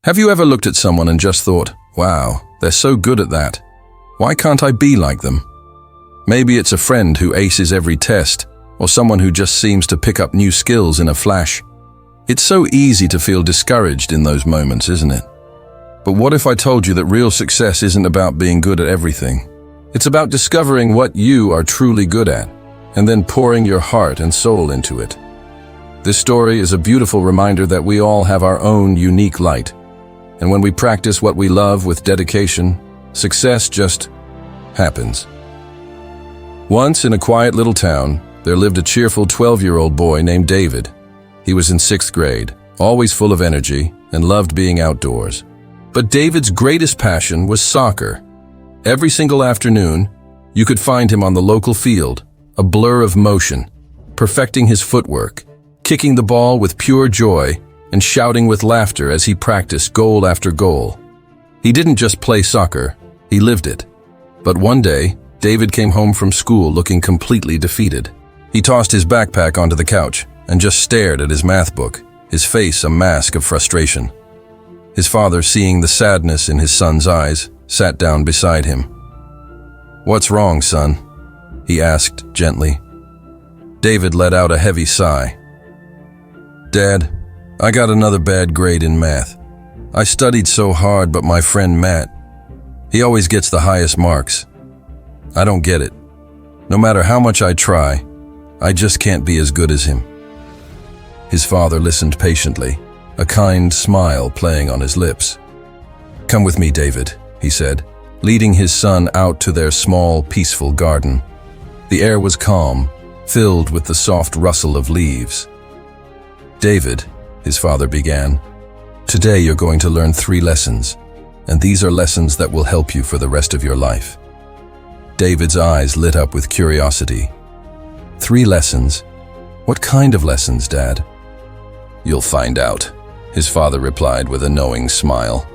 Have you ever looked at someone and just thought, wow, they're so good at that. Why can't I be like them? Maybe it's a friend who aces every test, or someone who just seems to pick up new skills in a flash. It's so easy to feel discouraged in those moments, isn't it? But what if I told you that real success isn't about being good at everything? It's about discovering what you are truly good at, and then pouring your heart and soul into it. This story is a beautiful reminder that we all have our own unique light. And when we practice what we love with dedication, success just happens. Once in a quiet little town, there lived a cheerful 12-year-old boy named David. He was in 6th grade, always full of energy, and loved being outdoors. But David's greatest passion was soccer. Every single afternoon, you could find him on the local field, a blur of motion, perfecting his footwork, kicking the ball with pure joy, and shouting with laughter as he practiced goal after goal. He didn't just play soccer, he lived it. But one day, David came home from school looking completely defeated. He tossed his backpack onto the couch and just stared at his math book, his face a mask of frustration. His father, seeing the sadness in his son's eyes, sat down beside him. "What's wrong, son?" he asked gently. David let out a heavy sigh. "Dad, I got another bad grade in math. I studied so hard, but my friend Matt, he always gets the highest marks. I don't get it. No matter how much I try, I just can't be as good as him." His father listened patiently, a kind smile playing on his lips. "Come with me, David," he said, leading his son out to their small, peaceful garden. The air was calm, filled with the soft rustle of leaves. "David," his father began, "today you're going to learn 3 lessons, and these are lessons that will help you for the rest of your life." David's eyes lit up with curiosity. "3 lessons? What kind of lessons, Dad?" "You'll find out," his father replied with a knowing smile.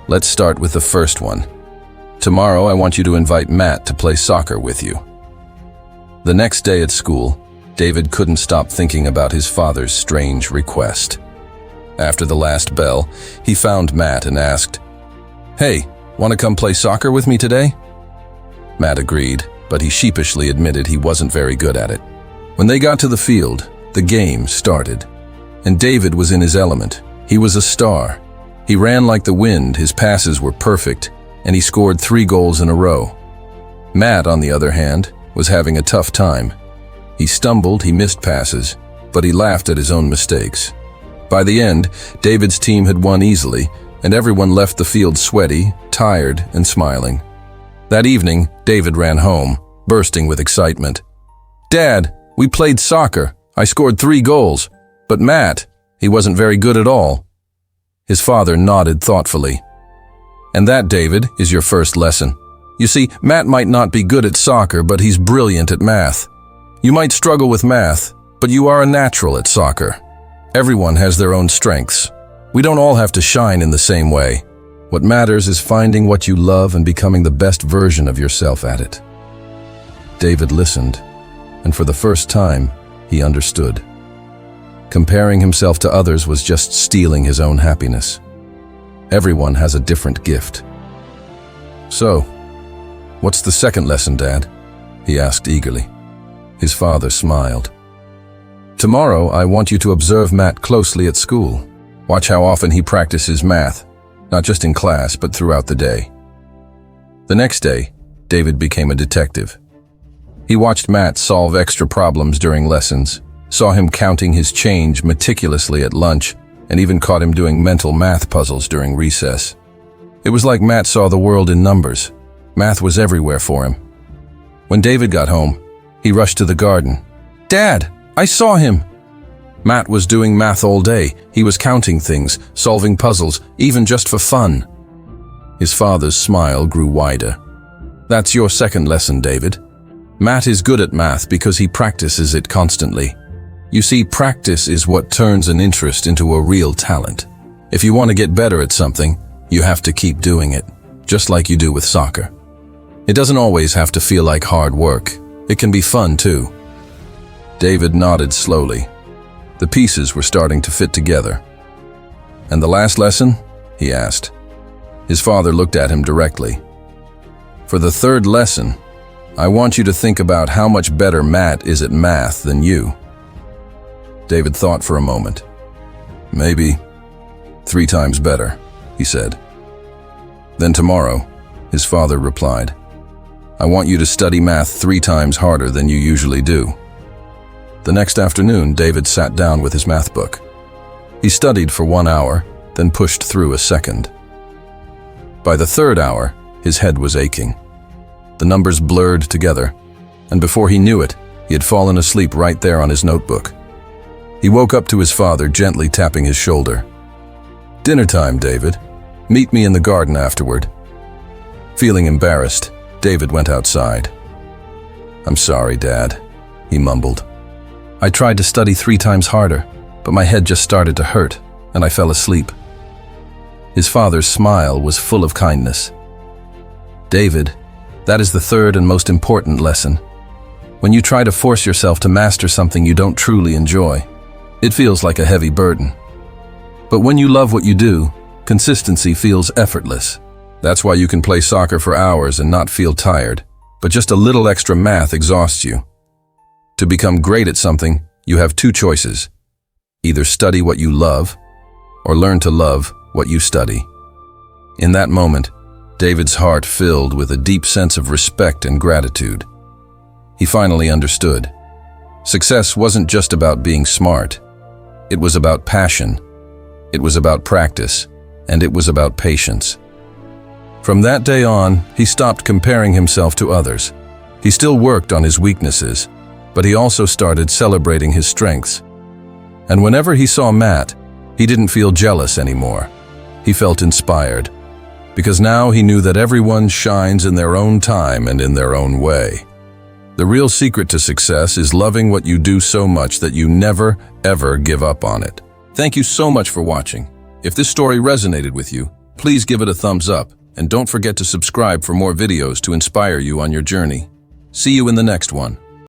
"Let's start with the first one. Tomorrow I want you to invite Matt to play soccer with you." The next day at school, David couldn't stop thinking about his father's strange request. After the last bell, he found Matt and asked, "Hey, want to come play soccer with me today?" Matt agreed, but he sheepishly admitted he wasn't very good at it. When they got to the field, the game started. And David was in his element. He was a star. He ran like the wind, his passes were perfect, and he scored 3 goals in a row. Matt, on the other hand, was having a tough time. He stumbled, he missed passes, but he laughed at his own mistakes. By the end, David's team had won easily, and everyone left the field sweaty, tired, and smiling. That evening, David ran home, bursting with excitement. "Dad, we played soccer. I scored 3 goals. But Matt, he wasn't very good at all." His father nodded thoughtfully. "And that, David, is your first lesson. You see, Matt might not be good at soccer, but he's brilliant at math. You might struggle with math, but you are a natural at soccer. Everyone has their own strengths. We don't all have to shine in the same way. What matters is finding what you love and becoming the best version of yourself at it." David listened, and for the first time, he understood. Comparing himself to others was just stealing his own happiness. Everyone has a different gift. "So, what's the second lesson, Dad?" he asked eagerly. His father smiled. "Tomorrow, I want you to observe Matt closely at school. Watch how often he practices math, not just in class, but throughout the day." The next day, David became a detective. He watched Matt solve extra problems during lessons, saw him counting his change meticulously at lunch, and even caught him doing mental math puzzles during recess. It was like Matt saw the world in numbers. Math was everywhere for him. When David got home, he rushed to the garden. "Dad, I saw him!" Matt was doing math all day. He was counting things, solving puzzles, even just for fun. His father's smile grew wider. "That's your second lesson, David. Matt is good at math because he practices it constantly. You see, practice is what turns an interest into a real talent. If you want to get better at something, you have to keep doing it, just like you do with soccer. It doesn't always have to feel like hard work. It can be fun too." David nodded slowly. The pieces were starting to fit together. "And the last lesson?" he asked. His father looked at him directly. For the third lesson, I want you to think about how much better Matt is at math than you. David thought for a moment. Maybe 3 times better, he said. Then tomorrow, his father replied, I want you to study math 3 times harder than you usually do. The next afternoon, David sat down with his math book. He studied for 1 hour, then pushed through a second. By the 3rd hour, his head was aching. The numbers blurred together, and before he knew it, he had fallen asleep right there on his notebook. He woke up to his father gently tapping his shoulder. Dinner time, David. Meet me in the garden afterward. Feeling embarrassed, David went outside. I'm sorry, Dad, he mumbled. I tried to study 3 times harder, but my head just started to hurt, and I fell asleep. His father's smile was full of kindness. David, that is the 3rd and most important lesson. When you try to force yourself to master something you don't truly enjoy, it feels like a heavy burden. But when you love what you do, consistency feels effortless. That's why you can play soccer for hours and not feel tired, but just a little extra math exhausts you. To become great at something, you have 2 choices. Either study what you love, or learn to love what you study. In that moment, David's heart filled with a deep sense of respect and gratitude. He finally understood. Success wasn't just about being smart. It was about passion. It was about practice, and it was about patience. From that day on, he stopped comparing himself to others. He still worked on his weaknesses, but he also started celebrating his strengths. And whenever he saw Matt, he didn't feel jealous anymore. He felt inspired, because now he knew that everyone shines in their own time and in their own way. The real secret to success is loving what you do so much that you never, ever give up on it. Thank you so much for watching. If this story resonated with you, please give it a thumbs up, and don't forget to subscribe for more videos to inspire you on your journey. See you in the next one.